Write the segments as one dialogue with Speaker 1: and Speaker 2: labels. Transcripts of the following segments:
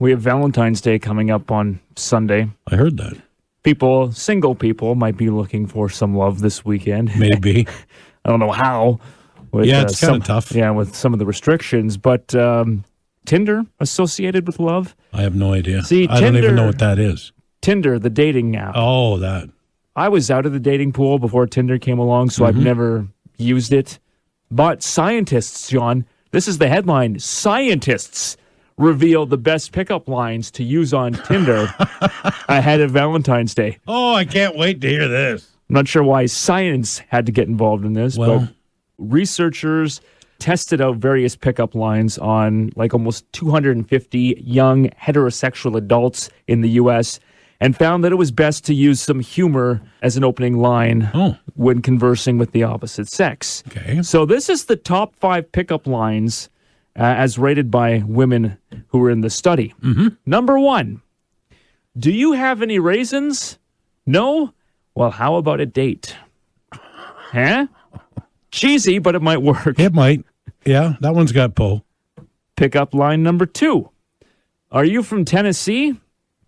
Speaker 1: We have Valentine's Day coming up on Sunday.
Speaker 2: I heard that.
Speaker 1: Single people might be looking for some love this weekend.
Speaker 2: Maybe.
Speaker 1: I don't know how.
Speaker 2: It's kind of tough.
Speaker 1: Yeah, with some of the restrictions. But Tinder associated with love?
Speaker 2: I have no idea.
Speaker 1: See,
Speaker 2: I don't even know what that is.
Speaker 1: Tinder, the dating app.
Speaker 2: Oh, that.
Speaker 1: I was out of the dating pool before Tinder came along, so I've never used it. But scientists, John, this is the headline. Scientists reveal the best pickup lines to use on Tinder ahead of Valentine's Day.
Speaker 2: Oh, I can't wait to hear this.
Speaker 1: I'm not sure why science had to get involved in this, but researchers tested out various pickup lines on like almost 250 young heterosexual adults in the U.S. and found that it was best to use some humor as an opening line when conversing with the opposite sex.
Speaker 2: Okay.
Speaker 1: So this is the top 5 pickup lines as rated by women who were in the study. Number 1, do you have any raisins? No? Well, how about a date? Huh? Cheesy, but it might work.
Speaker 2: It might. Yeah, that one's got pull.
Speaker 1: Pickup line number 2. Are you from Tennessee?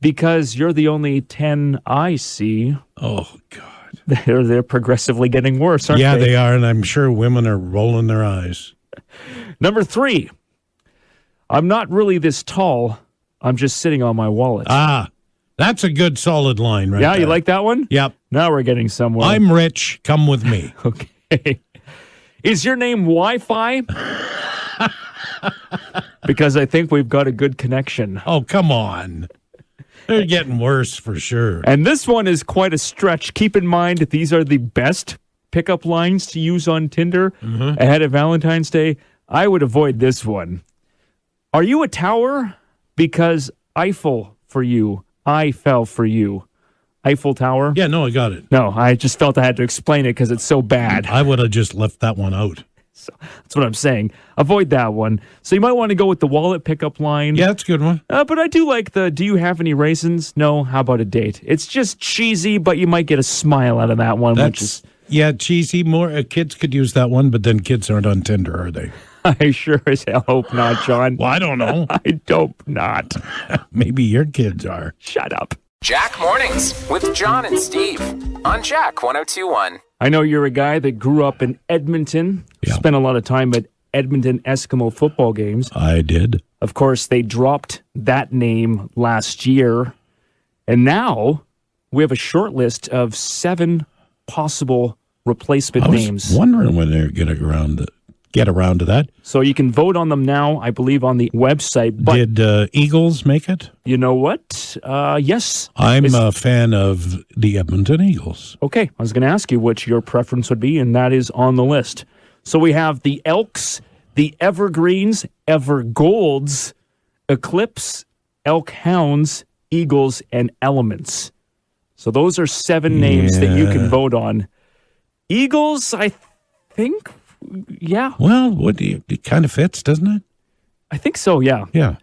Speaker 1: Because you're the only 10 I see.
Speaker 2: Oh, God.
Speaker 1: They're progressively getting worse, aren't they?
Speaker 2: Yeah, they are, and I'm sure women are rolling their eyes.
Speaker 1: Number 3. I'm not really this tall. I'm just sitting on my wallet.
Speaker 2: That's a good solid line right
Speaker 1: Yeah,
Speaker 2: there.
Speaker 1: you like that one?
Speaker 2: Yep.
Speaker 1: Now we're getting somewhere.
Speaker 2: I'm rich. Come with me.
Speaker 1: Okay. Is your name Wi-Fi? Because I think we've got a good connection.
Speaker 2: Oh, come on. They're getting worse for sure.
Speaker 1: And this one is quite a stretch. Keep in mind that these are the best pickup lines to use on Tinder ahead of Valentine's Day. I would avoid this one. Are you a tower? Because Eiffel for you. I fell for you. Eiffel Tower?
Speaker 2: Yeah, no, I got it.
Speaker 1: No, I just felt I had to explain it because it's so bad.
Speaker 2: I would have just left that one out.
Speaker 1: So that's what I'm saying. Avoid that one. So you might want to go with the wallet pickup line.
Speaker 2: Yeah, that's a good one.
Speaker 1: But I do like the, do you have any raisins? No. How about a date? It's just cheesy, but you might get a smile out of that one.
Speaker 2: Yeah, cheesy. More kids could use that one, but then kids aren't on Tinder, are they?
Speaker 1: I sure as hell hope not, John.
Speaker 2: Well, I don't know.
Speaker 1: I hope not.
Speaker 2: Maybe your kids are.
Speaker 1: Shut up.
Speaker 3: Jack Mornings with John and Steve on Jack 102.1.
Speaker 1: I know you're a guy that grew up in Edmonton.
Speaker 2: Yeah.
Speaker 1: Spent a lot of time at Edmonton Eskimo football games.
Speaker 2: I did.
Speaker 1: Of course, they dropped that name last year. And now we have a short list of 7 possible replacement names.
Speaker 2: I was wondering when they're going to get around to that.
Speaker 1: So you can vote on them now, I believe, on the website. But
Speaker 2: did Eagles make it?
Speaker 1: You know what? Yes.
Speaker 2: I'm a fan of the Edmonton Eagles.
Speaker 1: Okay, I was going to ask you what your preference would be, and that is on the list. So we have the Elks, the Evergreens, Evergolds, Eclipse, Elk Hounds, Eagles, and Elements. So those are 7 names that you can vote on. Eagles, I think, yeah.
Speaker 2: Well, it kind of fits, doesn't it?
Speaker 1: I think so, yeah.
Speaker 2: Yeah.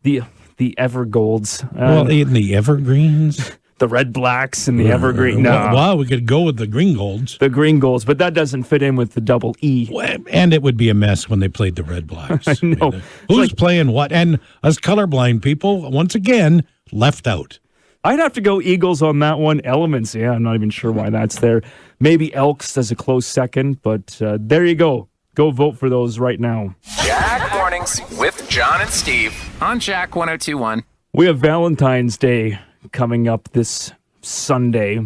Speaker 1: The Evergolds.
Speaker 2: Well, in the Evergreens.
Speaker 1: The Red Blacks and the Evergreen. No.
Speaker 2: Well, we could go with the Green Golds.
Speaker 1: The Green Golds, but that doesn't fit in with the double E.
Speaker 2: Well, and it would be a mess when they played the Red Blacks.
Speaker 1: I know.
Speaker 2: Who's playing what? And us colorblind people, once again, left out.
Speaker 1: I'd have to go Eagles on that one. Elements, yeah, I'm not even sure why that's there. Maybe Elks as a close second, but there you go. Go vote for those right now.
Speaker 3: Jack Mornings with John and Steve on Jack 102.1.
Speaker 1: We have Valentine's Day coming up this Sunday.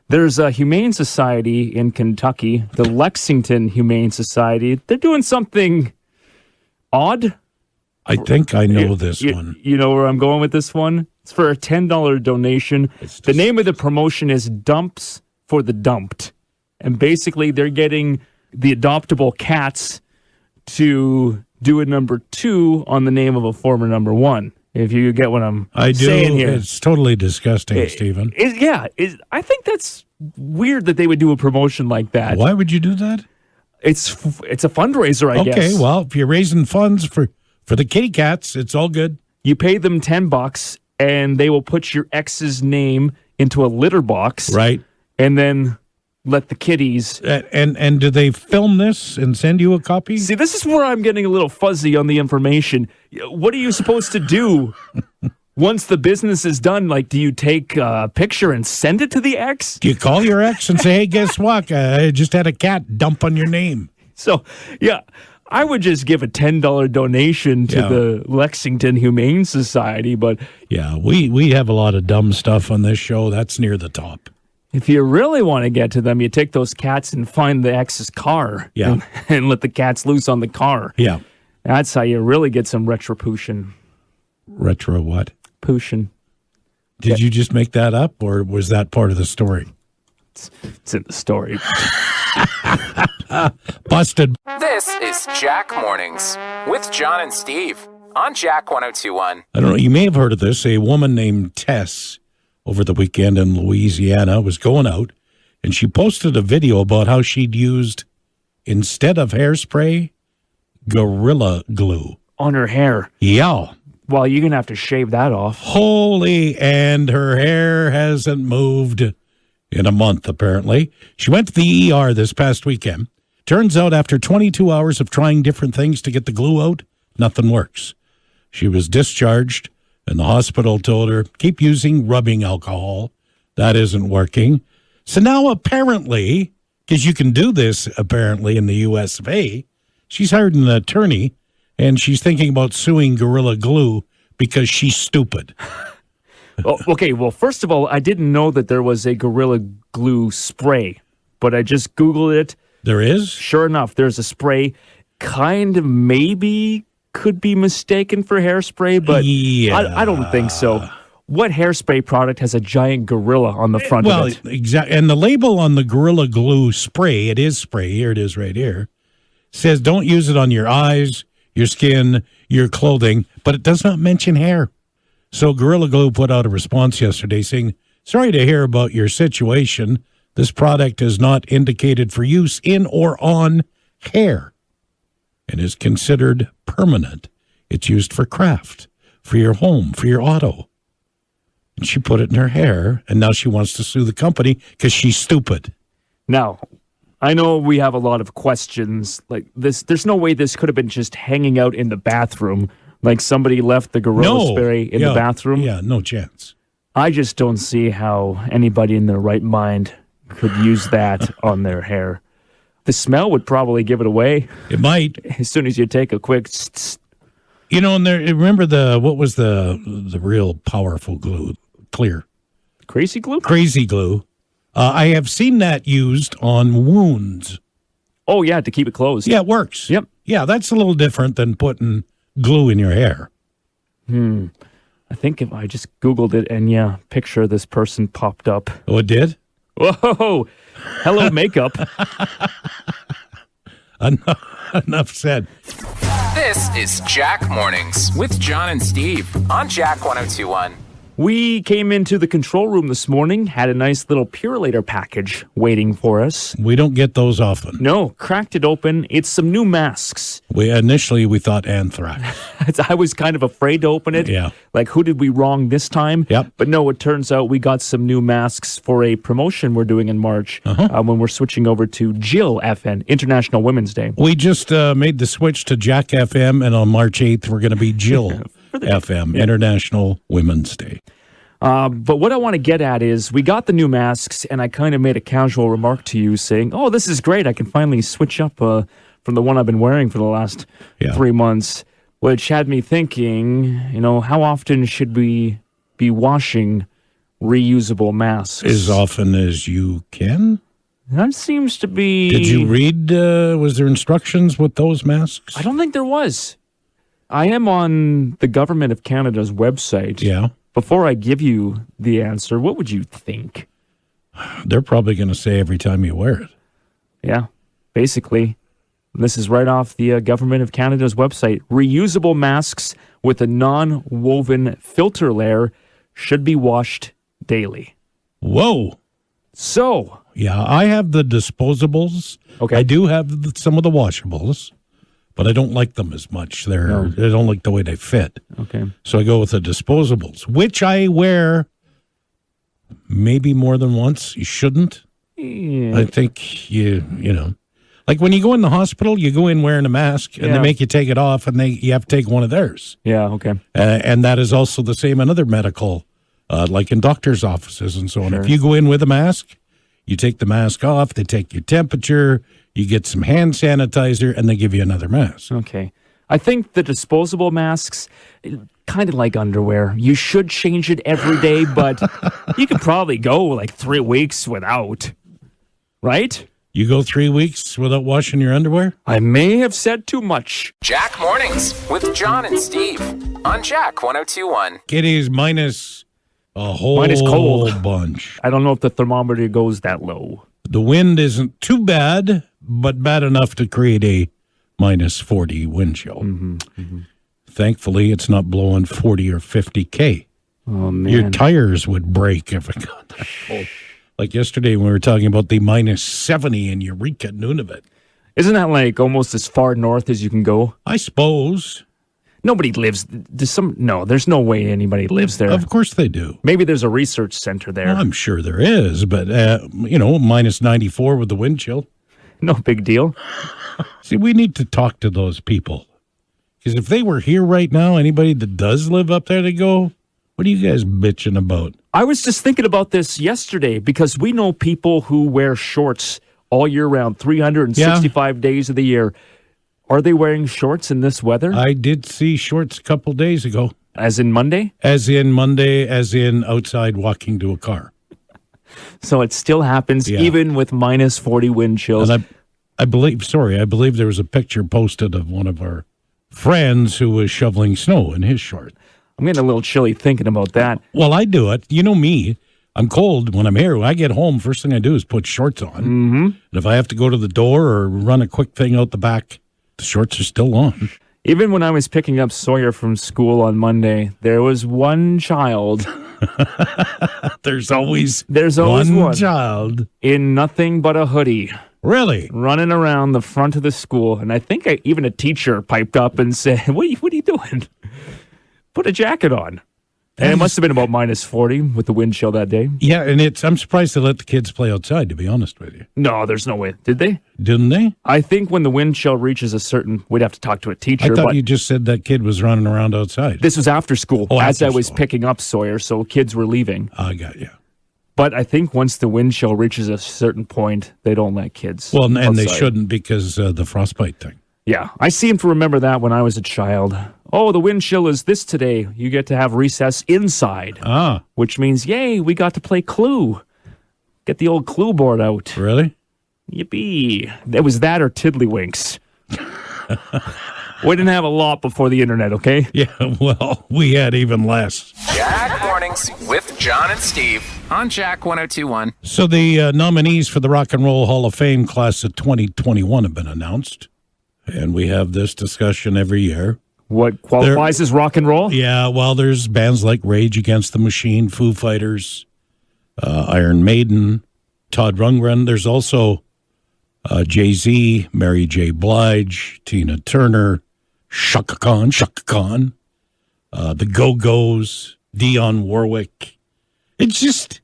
Speaker 1: There's a Humane Society in Kentucky, the Lexington Humane Society. They're doing something odd.
Speaker 2: I think I know this one.
Speaker 1: You know where I'm going with this one? It's for a $10 donation. The name of the promotion is Dumps for the Dumped. And basically, they're getting the adoptable cats to do a number 2 on the name of a former number 1. If you get what I'm saying here.
Speaker 2: It's totally disgusting, Stephen.
Speaker 1: I think that's weird that they would do a promotion like that.
Speaker 2: Why would you do that?
Speaker 1: It's a fundraiser, I guess.
Speaker 2: Okay, well, if you're raising funds for the kitty cats, it's all good.
Speaker 1: You pay them $10, and they will put your ex's name into a litter box.
Speaker 2: Right.
Speaker 1: And then let the kitties.
Speaker 2: And do they film this and send you a copy?
Speaker 1: See, this is where I'm getting a little fuzzy on the information. What are you supposed to do once the business is done? Like, do you take a picture and send it to the ex?
Speaker 2: Do you call your ex and say, hey, guess what? I just had a cat dump on your name.
Speaker 1: So, yeah, I would just give a $10 donation to the Lexington Humane Society, but...
Speaker 2: Yeah, we have a lot of dumb stuff on this show. That's near the top.
Speaker 1: If you really want to get to them, you take those cats and find the ex's car and let the cats loose on the car.
Speaker 2: Yeah.
Speaker 1: That's how you really get some retribution.
Speaker 2: Retro what?
Speaker 1: Pushin.
Speaker 2: Did you just make that up, or was that part of the story?
Speaker 1: It's in the story.
Speaker 2: Busted.
Speaker 3: This is Jack Mornings with John and Steve on Jack 1021.
Speaker 2: I don't know. You may have heard of this. A woman named Tess over the weekend in Louisiana was going out, and she posted a video about how she'd used, instead of hairspray, Gorilla Glue.
Speaker 1: On her hair.
Speaker 2: Yeah.
Speaker 1: Well, you're going to have to shave that off.
Speaker 2: Holy, and her hair hasn't moved in a month, apparently. She went to the ER this past weekend. Turns out after 22 hours of trying different things to get the glue out, nothing works. She was discharged, and the hospital told her, keep using rubbing alcohol. That isn't working. So now apparently, because you can do this apparently in the US of A, she's hired an attorney, and she's thinking about suing Gorilla Glue because she's stupid.
Speaker 1: Oh, okay, well, first of all, I didn't know that there was a Gorilla Glue spray, but I just Googled it.
Speaker 2: There is?
Speaker 1: Sure enough, there's a spray. Kind of maybe could be mistaken for hairspray, but I don't think so. What hairspray product has a giant gorilla on the front of it?
Speaker 2: Well, exactly. And the label on the Gorilla Glue spray, it is spray, here it is right here, says don't use it on your eyes, your skin, your clothing, but it does not mention hair. So Gorilla Glue put out a response yesterday saying, sorry to hear about your situation. This product is not indicated for use in or on hair and is considered permanent. It's used for craft, for your home, for your auto. And she put it in her hair, and now she wants to sue the company because she's stupid.
Speaker 1: Now, I know we have a lot of questions like this. There's no way this could have been just hanging out in the bathroom, like somebody left the gorilla spray in the bathroom.
Speaker 2: Yeah, no chance.
Speaker 1: I just don't see how anybody in their right mind could use that on their hair. The smell would probably give it away.
Speaker 2: It might.
Speaker 1: As soon as you take a quick...
Speaker 2: You know, and remember what was the real powerful glue? Clear.
Speaker 1: Crazy glue?
Speaker 2: Crazy glue. I have seen that used on wounds.
Speaker 1: Oh, yeah, to keep it closed.
Speaker 2: Yeah, it works.
Speaker 1: Yep.
Speaker 2: Yeah, that's a little different than putting glue in your hair.
Speaker 1: I think if I just Googled it and, picture of this person popped up.
Speaker 2: Oh, it did?
Speaker 1: Whoa! Hello, makeup.
Speaker 2: Enough said.
Speaker 3: This is Jack Mornings with John and Steve on Jack 1021.
Speaker 1: We came into the control room this morning, had a nice little Purelator package waiting for us.
Speaker 2: We don't get those often.
Speaker 1: No, cracked it open. It's some new masks.
Speaker 2: Initially we thought anthrax.
Speaker 1: I was kind of afraid to open it.
Speaker 2: Yeah.
Speaker 1: Like, who did we wrong this time?
Speaker 2: Yep.
Speaker 1: But no, it turns out we got some new masks for a promotion we're doing in March when we're switching over to Jill FN, International Women's Day.
Speaker 2: We just made the switch to Jack FM, and on March 8th we're going to be Jill FM, International Women's Day.
Speaker 1: But what I want to get at is we got the new masks, and I kind of made a casual remark to you saying, oh, this is great. I can finally switch up from the one I've been wearing for the last 3 months, which had me thinking, how often should we be washing reusable masks?
Speaker 2: As often as you can.
Speaker 1: That seems to be...
Speaker 2: Did you read, was there instructions with those masks?
Speaker 1: I don't think there was. I am on the Government of Canada's website.
Speaker 2: Yeah.
Speaker 1: Before I give you the answer, what would you think?
Speaker 2: They're probably going to say every time you wear it.
Speaker 1: Yeah, basically. This is right off the Government of Canada's website. Reusable masks with a non-woven filter layer should be washed daily.
Speaker 2: Whoa.
Speaker 1: So.
Speaker 2: Yeah, I have the disposables.
Speaker 1: Okay.
Speaker 2: I do have some of the washables, but I don't like them as much. I don't like the way they fit.
Speaker 1: Okay.
Speaker 2: So I go with the disposables, which I wear maybe more than once. You shouldn't. I think you know, like when you go in the hospital, you go in wearing a mask and they make you take it off and you have to take one of theirs.
Speaker 1: Yeah, okay.
Speaker 2: And that is also the same in other medical, like in doctor's offices and so on.
Speaker 1: Sure.
Speaker 2: If you go in with a mask, you take the mask off, they take your temperature, you get some hand sanitizer, and they give you another mask.
Speaker 1: Okay. I think the disposable masks, kind of like underwear. You should change it every day, but you could probably go like 3 weeks without. Right?
Speaker 2: You go 3 weeks without washing your underwear?
Speaker 1: I may have said too much.
Speaker 3: Jack Mornings with John and Steve on Jack 1021.
Speaker 2: It is minus a whole
Speaker 1: Minus cold.
Speaker 2: bunch.
Speaker 1: I don't know if the thermometer goes that low.
Speaker 2: The wind isn't too bad, but bad enough to create a minus 40 wind chill. Thankfully, it's not blowing 40 or 50 K.
Speaker 1: Oh, man.
Speaker 2: Your tires would break if it got that cold. Like yesterday when we were talking about the minus 70 in Eureka, Nunavut.
Speaker 1: Isn't that like almost as far north as you can go?
Speaker 2: I suppose.
Speaker 1: Nobody lives. There's no way anybody lives there.
Speaker 2: Of course they do.
Speaker 1: Maybe there's a research center there.
Speaker 2: I'm sure there is, but, minus 94 with the wind chill.
Speaker 1: No big deal.
Speaker 2: See, we need to talk to those people. Because if they were here right now, anybody that does live up there, they go, what are you guys bitching about?
Speaker 1: I was just thinking about this yesterday because we know people who wear shorts all year round, 365 days of the year. Are they wearing shorts in this weather?
Speaker 2: I did see shorts a couple days ago.
Speaker 1: As in Monday?
Speaker 2: As in Monday, as in outside walking to a car.
Speaker 1: So it still happens even with minus 40 wind chills.
Speaker 2: And I believe there was a picture posted of one of our friends who was shoveling snow in his short.
Speaker 1: I'm getting a little chilly thinking about that.
Speaker 2: Well, I do it. You know me. I'm cold when I'm here. When I get home, first thing I do is put shorts on. Mm-hmm. And if I have to go to the door or run a quick thing out the back, the shorts are still on.
Speaker 1: Even when I was picking up Sawyer from school on Monday, there was one child.
Speaker 2: There's always
Speaker 1: one
Speaker 2: child
Speaker 1: in nothing but a hoodie.
Speaker 2: Really?
Speaker 1: Running around the front of the school. And I think even a teacher piped up and said, what are you doing? Put a jacket on. And it must have been about minus 40 with the wind chill that day.
Speaker 2: Yeah, and I'm surprised they let the kids play outside, to be honest with you.
Speaker 1: No, there's no way. Did they?
Speaker 2: Didn't they?
Speaker 1: I think when the wind chill reaches a certain, we'd have to talk to a teacher.
Speaker 2: I thought you just said that kid was running around outside.
Speaker 1: This was after school,
Speaker 2: after
Speaker 1: I was
Speaker 2: school.
Speaker 1: picking up Sawyer, so kids were leaving.
Speaker 2: I got you.
Speaker 1: But I think once the wind chill reaches a certain point, they don't let kids.
Speaker 2: Well, and
Speaker 1: outside.
Speaker 2: they shouldn't because the frostbite thing.
Speaker 1: Yeah, I seem to remember that when I was a child. Oh, the wind chill is this today. You get to have recess inside. Which means, yay, we got to play Clue. Get the old Clue board out.
Speaker 2: Really?
Speaker 1: Yippee. It was that or Tiddlywinks. We didn't have a lot before the internet, okay?
Speaker 2: Yeah, well, we had even less.
Speaker 3: Jack Mornings with John and Steve on Jack 1021.
Speaker 2: So the nominees for the Rock and Roll Hall of Fame class of 2021 have been announced. And we have this discussion every year.
Speaker 1: What qualifies as rock and roll?
Speaker 2: Yeah, well, there's bands like Rage Against the Machine, Foo Fighters, Iron Maiden, Todd Rundgren. There's also Jay-Z, Mary J. Blige, Tina Turner, Shaka Khan, the Go-Go's, Dionne Warwick. It's just,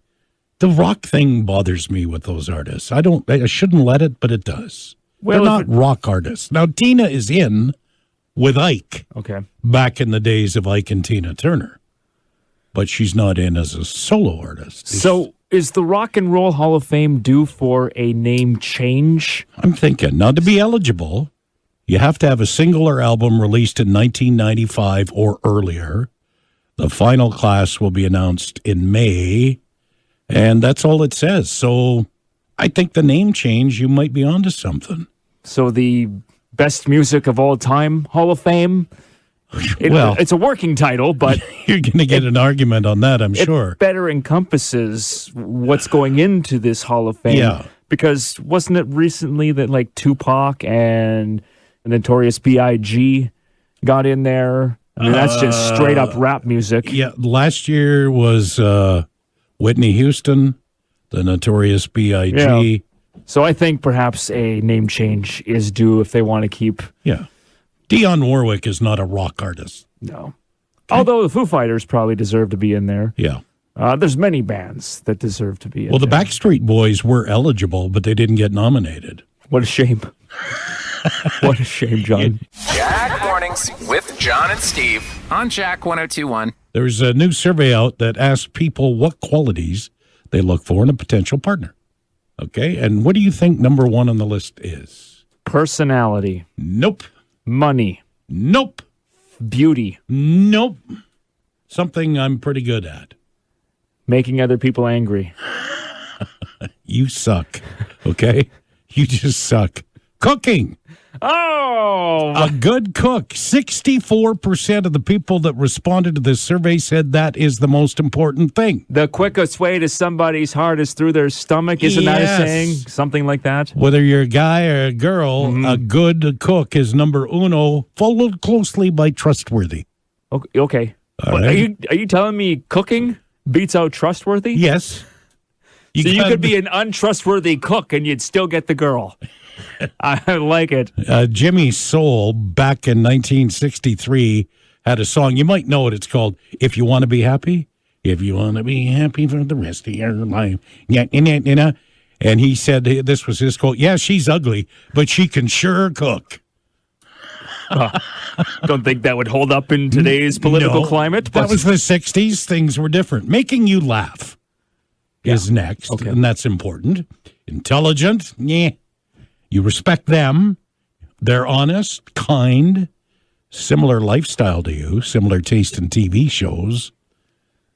Speaker 2: the rock thing bothers me with those artists. I shouldn't let it, but it does.
Speaker 1: Well,
Speaker 2: they're not rock artists. Now, Tina is in with Ike.
Speaker 1: Okay.
Speaker 2: Back in the days of Ike and Tina Turner. But she's not in as a solo artist.
Speaker 1: So is the Rock and Roll Hall of Fame due for a name change?
Speaker 2: I'm thinking, now to be eligible, you have to have a single or album released in 1995 or earlier. The final class will be announced in May. And that's all it says. So I think the name change, you might be onto something.
Speaker 1: So the Best Music of All Time Hall of Fame? It's a working title, but
Speaker 2: you're going to get an argument on that, I'm sure.
Speaker 1: It better encompasses what's going into this Hall of Fame.
Speaker 2: Yeah.
Speaker 1: Because wasn't it recently that like Tupac and the Notorious B.I.G. got in there? I mean, that's just straight up rap music.
Speaker 2: Yeah, last year was Whitney Houston, the Notorious B.I.G.
Speaker 1: Yeah. So I think perhaps a name change is due if they want to keep...
Speaker 2: Yeah. Dionne Warwick is not a rock artist.
Speaker 1: No. Although the Foo Fighters probably deserve to be in there.
Speaker 2: Yeah.
Speaker 1: There's many bands that deserve to be in
Speaker 2: Well, the
Speaker 1: there.
Speaker 2: Backstreet Boys were eligible, but they didn't get nominated.
Speaker 1: What a shame. What a shame, John.
Speaker 3: Jack Mornings with John and Steve on Jack 1021.
Speaker 2: There's a new survey out that asks people what qualities they look for in a potential partner. Okay, and what do you think number one on the list is?
Speaker 1: Personality,
Speaker 2: Nope.
Speaker 1: money,
Speaker 2: Nope.
Speaker 1: beauty,
Speaker 2: Nope. Something I'm pretty good at.
Speaker 1: making other people angry.
Speaker 2: You suck. Okay? You just suck. Cooking.
Speaker 1: Oh!
Speaker 2: A good cook. 64% of the people that responded to this survey said that is the most important thing.
Speaker 1: The quickest way to somebody's heart is through their stomach. Isn't that a
Speaker 2: Yes.
Speaker 1: saying? Something like that?
Speaker 2: Whether you're a guy or a girl, a good cook is number uno, followed closely by trustworthy.
Speaker 1: Okay.
Speaker 2: All
Speaker 1: But
Speaker 2: right.
Speaker 1: are you telling me cooking beats out trustworthy?
Speaker 2: Yes.
Speaker 1: So you
Speaker 2: gotta
Speaker 1: could be an untrustworthy cook and you'd still get the girl. I like it.
Speaker 2: Jimmy Soul, back in 1963, had a song. You might know it. It's called If You Want to Be Happy. If you want to be happy for the rest of your life. Yeah, and he said, this was his quote, yeah, she's ugly, but she can sure cook.
Speaker 1: Don't think that would hold up in today's political
Speaker 2: No,
Speaker 1: climate.
Speaker 2: That was the 60s. Things were different. Making you laugh is next,
Speaker 1: Okay.
Speaker 2: and that's important. Intelligent, yeah. You respect them. They're honest, kind, similar lifestyle to you, similar taste in TV shows,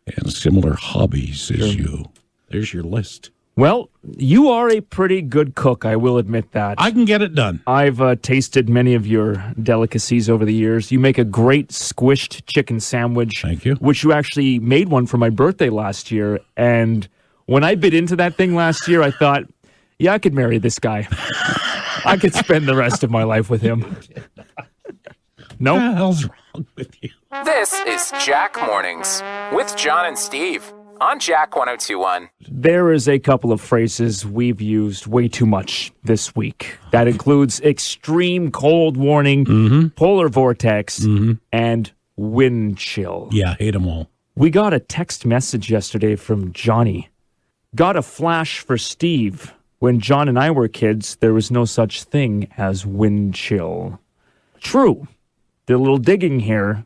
Speaker 2: and similar hobbies as you. There's your list.
Speaker 1: Well, you are a pretty good cook, I will admit that.
Speaker 2: I can get it done.
Speaker 1: I've tasted many of your delicacies over the years. You make a great squished chicken sandwich.
Speaker 2: Thank you.
Speaker 1: Which you actually made one for my birthday last year. And when I bit into that thing last year, I thought, yeah, I could marry this guy. I could spend the rest of my life with him. No?
Speaker 2: What the hell's wrong with you?
Speaker 3: This is Jack Mornings with John and Steve on Jack 1021.
Speaker 1: There is a couple of phrases we've used way too much this week. That includes extreme cold warning, polar vortex, and wind chill.
Speaker 2: Yeah, hate them all.
Speaker 1: We got a text message yesterday from Johnny. Got a flash for Steve. When John and I were kids, there was no such thing as wind chill. True. Did a little digging here.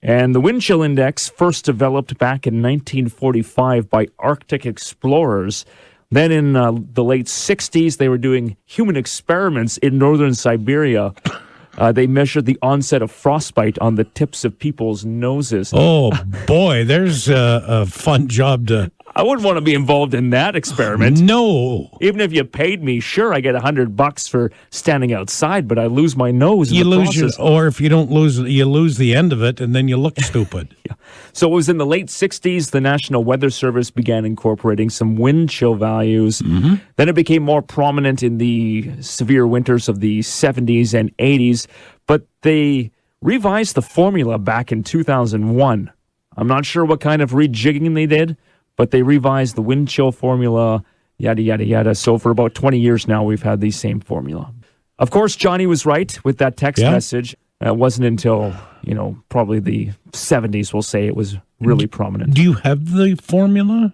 Speaker 1: And the wind chill index first developed back in 1945 by Arctic explorers. Then in the late 60s, they were doing human experiments in northern Siberia. They measured the onset of frostbite on the tips of people's noses.
Speaker 2: Oh, boy, there's a fun job to...
Speaker 1: I wouldn't want to be involved in that experiment.
Speaker 2: No.
Speaker 1: Even if you paid me, sure, I get $100 for standing outside, but I lose my nose.
Speaker 2: You
Speaker 1: in the
Speaker 2: lose your,
Speaker 1: process.
Speaker 2: or if you don't lose, you lose the end of it, and then you look stupid.
Speaker 1: So it was in the late 60s, the National Weather Service began incorporating some wind chill values. Then it became more prominent in the severe winters of the 70s and 80s, but they revised the formula back in 2001. I'm not sure what kind of rejigging they did, but they revised the wind chill formula, yada, yada, yada. So for about 20 years now, we've had the same formula. Of course, Johnny was right with that text message. It wasn't until, probably the 70s, we'll say, it was really prominent.
Speaker 2: Do you have the formula?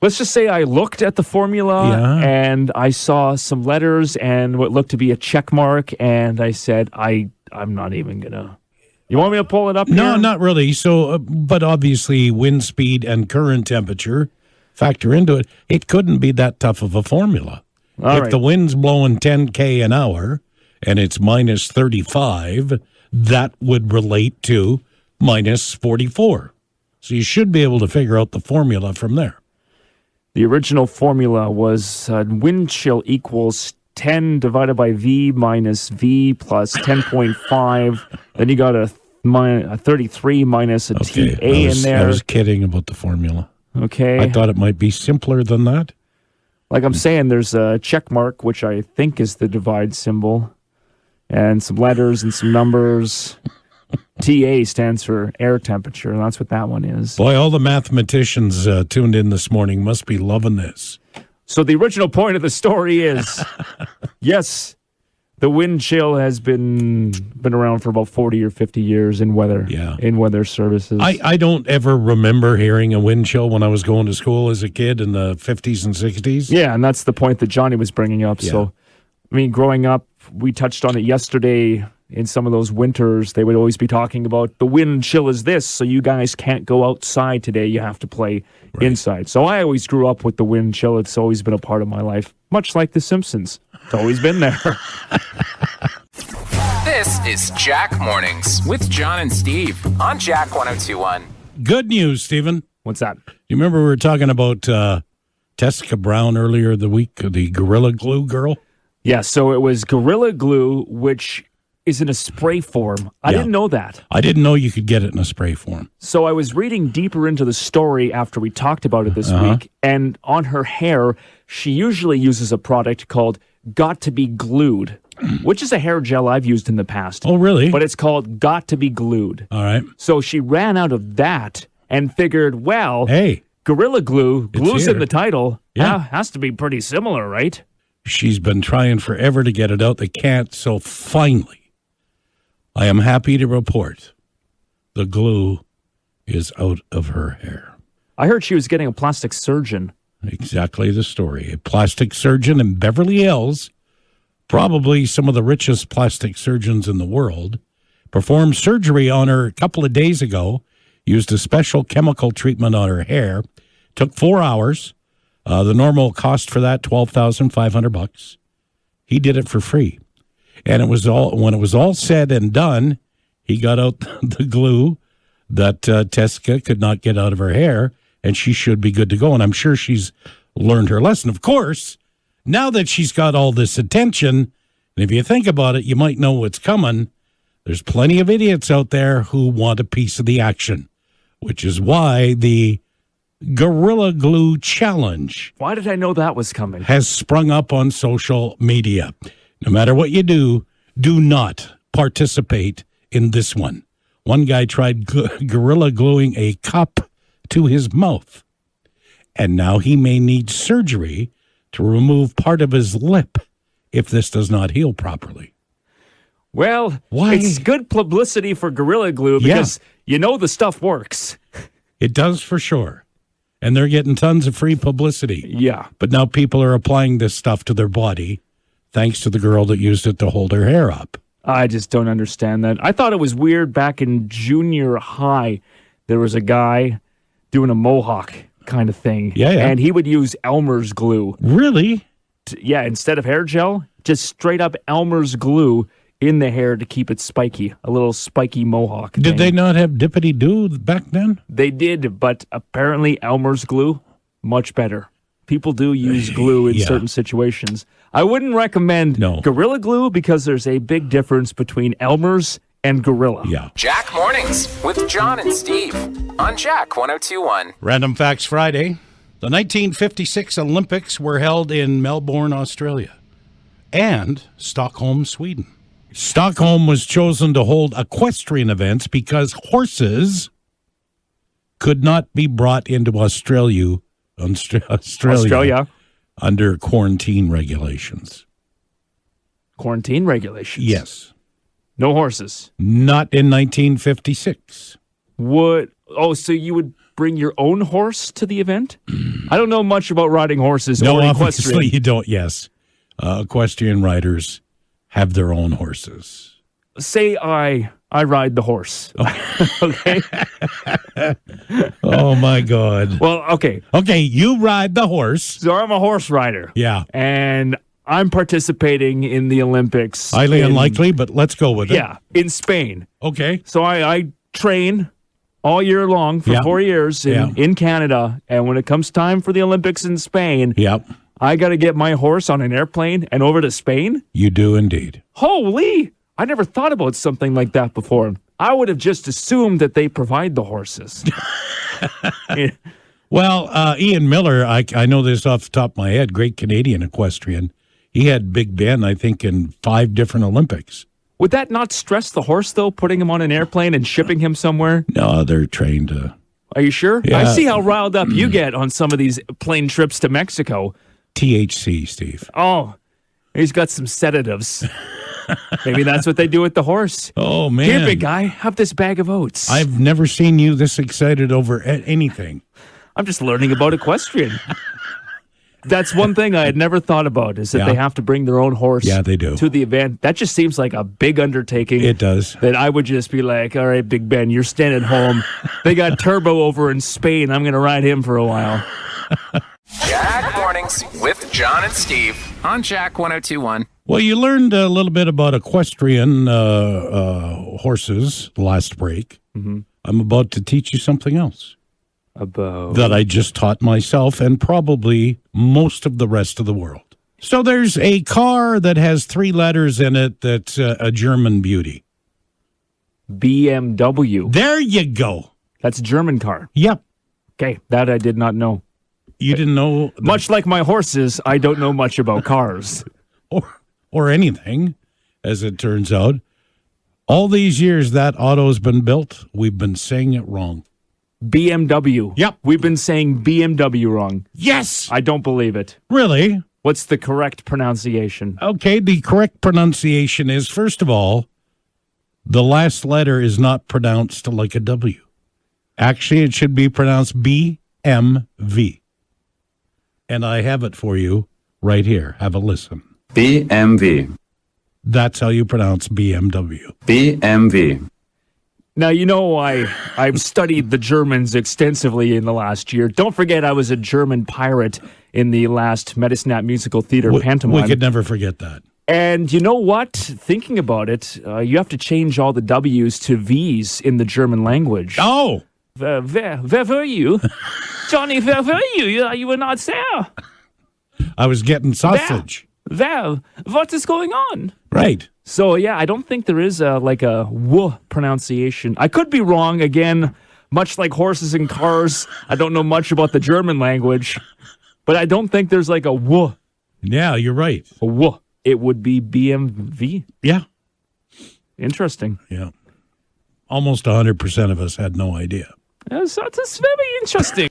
Speaker 1: Let's just say I looked at the formula and I saw some letters and what looked to be a check mark, and I said, I'm not even going to... You want me to pull it up
Speaker 2: No,
Speaker 1: here?
Speaker 2: not really. So, but obviously wind speed and current temperature factor into it. It couldn't be that tough of a formula.
Speaker 1: All
Speaker 2: if
Speaker 1: right.
Speaker 2: the wind's blowing 10K an hour and it's minus 35, that would relate to minus 44. So you should be able to figure out the formula from there.
Speaker 1: The original formula was wind chill equals 10 divided by V minus V plus 10.5. Then you got a 33 minus a TA in there.
Speaker 2: I was kidding about the formula.
Speaker 1: Okay.
Speaker 2: I thought it might be simpler than that.
Speaker 1: Like I'm saying, there's a check mark, which I think is the divide symbol, and some letters and some numbers. TA stands for air temperature, and that's what that one is.
Speaker 2: Boy, all the mathematicians tuned in this morning must be loving this.
Speaker 1: So the original point of the story is, yes, The wind chill has been around for about 40 or 50 years in weather services.
Speaker 2: I don't ever remember hearing a wind chill when I was going to school as a kid in the 50s and 60s.
Speaker 1: Yeah, and that's the point that Johnny was bringing up.
Speaker 2: Yeah.
Speaker 1: So, I mean, growing up, we touched on it yesterday. In some of those winters, they would always be talking about the wind chill is this, so you guys can't go outside today. You have to play inside. So I always grew up with the wind chill. It's always been a part of my life, much like The Simpsons. It's always been there.
Speaker 3: This is Jack Mornings with John and Steve on Jack 1021.
Speaker 2: Good news, Stephen.
Speaker 1: What's that?
Speaker 2: You remember we were talking about Tessica Brown earlier the week, the Gorilla Glue girl?
Speaker 1: Yeah, so it was Gorilla Glue, which is in a spray form. I didn't know that.
Speaker 2: I didn't know you could get it in a spray form.
Speaker 1: So I was reading deeper into the story after we talked about it this week, and on her hair, she usually uses a product called Got to Be Glued, which is a hair gel I've used in the past.
Speaker 2: Oh, really?
Speaker 1: But it's called Got to Be Glued.
Speaker 2: All right.
Speaker 1: So she ran out of that and figured, well,
Speaker 2: Hey,
Speaker 1: Gorilla Glue, glue's
Speaker 2: here.
Speaker 1: in the title.
Speaker 2: Yeah.
Speaker 1: Has to be pretty similar, right?
Speaker 2: she's been trying forever to get it out. They can't. So finally, I am happy to report the glue is out of her hair.
Speaker 1: I heard she was getting a plastic surgeon.
Speaker 2: Exactly the story. A plastic surgeon in Beverly Hills, probably some of the richest plastic surgeons in the world, performed surgery on her a couple of days ago, used a special chemical treatment on her hair. Took 4 hours. The normal cost for that, $12,500. He did it for free. And it was all, when it was all said and done, he got out the glue that Tessica could not get out of her hair, and she should be good to go. And I'm sure she's learned her lesson. Of course, now that she's got all this attention, and if you think about it, you might know what's coming. There's plenty of idiots out there who want a piece of the action, which is why the Gorilla Glue Challenge
Speaker 1: Why did I know that was coming?
Speaker 2: has sprung up on social media. No matter what you do not participate in this one. One guy tried gorilla gluing a cup to his mouth, and now he may need surgery to remove part of his lip if this does not heal properly.
Speaker 1: Well,
Speaker 2: Why?
Speaker 1: it's good publicity for Gorilla Glue because you know the stuff works.
Speaker 2: It does for sure. And they're getting tons of free publicity.
Speaker 1: Yeah.
Speaker 2: But now people are applying this stuff to their body thanks to the girl that used it to hold her hair up.
Speaker 1: I just don't understand that. I thought it was weird back in junior high. There was a guy doing a mohawk kind of thing.
Speaker 2: Yeah.
Speaker 1: And he would use Elmer's glue.
Speaker 2: Really?
Speaker 1: Instead of hair gel, just straight up Elmer's glue in the hair to keep it spiky. A little spiky mohawk.
Speaker 2: Did they not have dippity-doo back then?
Speaker 1: They did, but apparently Elmer's glue, much better. People do use glue in certain situations. I wouldn't recommend Gorilla Glue because there's a big difference between Elmer's and Gorilla.
Speaker 2: Yeah.
Speaker 3: Jack Mornings with John and Steve on Jack 1021.
Speaker 2: Random Facts Friday. The 1956 Olympics were held in Melbourne, Australia, and Stockholm, Sweden. Stockholm was chosen to hold equestrian events because horses could not be brought into Australia under quarantine regulations.
Speaker 1: Quarantine regulations?
Speaker 2: Yes.
Speaker 1: No horses?
Speaker 2: Not in 1956.
Speaker 1: So you would bring your own horse to the event? I don't know much about riding horses
Speaker 2: No,
Speaker 1: or
Speaker 2: obviously
Speaker 1: equestrian.
Speaker 2: you don't, yes. Equestrian riders have their own horses.
Speaker 1: Say I ride the horse. Okay?
Speaker 2: Oh, my God.
Speaker 1: Well, okay.
Speaker 2: Okay, you ride the horse.
Speaker 1: So I'm a horse rider.
Speaker 2: Yeah.
Speaker 1: And I'm participating in the Olympics.
Speaker 2: Highly unlikely, but let's go with it.
Speaker 1: Yeah, in Spain.
Speaker 2: Okay.
Speaker 1: So I train all year long for 4 years in Canada. And when it comes time for the Olympics in Spain, I got to get my horse on an airplane and over to Spain?
Speaker 2: You do indeed.
Speaker 1: Holy! I never thought about something like that before. I would have just assumed that they provide the horses.
Speaker 2: Well, Ian Miller, I know this off the top of my head, great Canadian equestrian. He had Big Ben, I think, in 5 different Olympics.
Speaker 1: Would that not stress the horse, though, putting him on an airplane and shipping him somewhere?
Speaker 2: No, they're trained to.
Speaker 1: Are you sure?
Speaker 2: Yeah.
Speaker 1: I see how riled up you get on some of these plane trips to Mexico.
Speaker 2: THC, Steve.
Speaker 1: Oh, he's got some sedatives. Maybe that's what they do with the horse.
Speaker 2: Oh, man.
Speaker 1: Here, big guy, have this bag of oats.
Speaker 2: I've never seen you this excited over anything.
Speaker 1: I'm just learning about equestrian. That's one thing I had never thought about, is that
Speaker 2: Yeah.
Speaker 1: they have to bring their own horse
Speaker 2: Yeah, they do.
Speaker 1: to the event. That just seems like a big undertaking.
Speaker 2: It does.
Speaker 1: That I would just be like, all right, Big Ben, you're staying at home. They got Turbo over in Spain. I'm going to ride him for a while.
Speaker 3: Jack Mornings with John and Steve on Jack 1021.
Speaker 2: Well, you learned a little bit about equestrian horses last break.
Speaker 1: Mm-hmm.
Speaker 2: I'm about to teach you something else
Speaker 1: About
Speaker 2: that I just taught myself and probably most of the rest of the world. So there's a car that has 3 letters in it that's a German beauty.
Speaker 1: BMW.
Speaker 2: There you go.
Speaker 1: That's a German car.
Speaker 2: Yep.
Speaker 1: Okay, that I did not know.
Speaker 2: You didn't know
Speaker 1: Much like my horses, I don't know much about cars.
Speaker 2: or anything, as it turns out. All these years that auto's been built, we've been saying it wrong.
Speaker 1: BMW.
Speaker 2: Yep.
Speaker 1: We've been saying BMW wrong.
Speaker 2: Yes!
Speaker 1: I don't believe it.
Speaker 2: Really?
Speaker 1: What's the correct pronunciation?
Speaker 2: Okay, the correct pronunciation is, first of all, the last letter is not pronounced like a W. Actually, it should be pronounced BMV. And I have it for you right here. Have a listen.
Speaker 4: BMW.
Speaker 2: That's how you pronounce BMW.
Speaker 4: BMW.
Speaker 1: Now, you know, I've studied the Germans extensively in the last year. Don't forget I was a German pirate in the last Medisnap musical theater pantomime.
Speaker 2: We could never forget that.
Speaker 1: And you know what? Thinking about it, you have to change all the W's to V's in the German language.
Speaker 2: Oh!
Speaker 1: Where were you? Johnny, where were you? You were not there.
Speaker 2: I was getting sausage.
Speaker 1: Where? What is going on?
Speaker 2: Right.
Speaker 1: So, yeah, I don't think there is a W pronunciation. I could be wrong. Again, much like horses and cars, I don't know much about the German language. But I don't think there's like a W.
Speaker 2: Yeah, you're right.
Speaker 1: A W. It would be BMW.
Speaker 2: Yeah.
Speaker 1: Interesting.
Speaker 2: Yeah. Almost 100% of us had no idea.
Speaker 1: That's very interesting.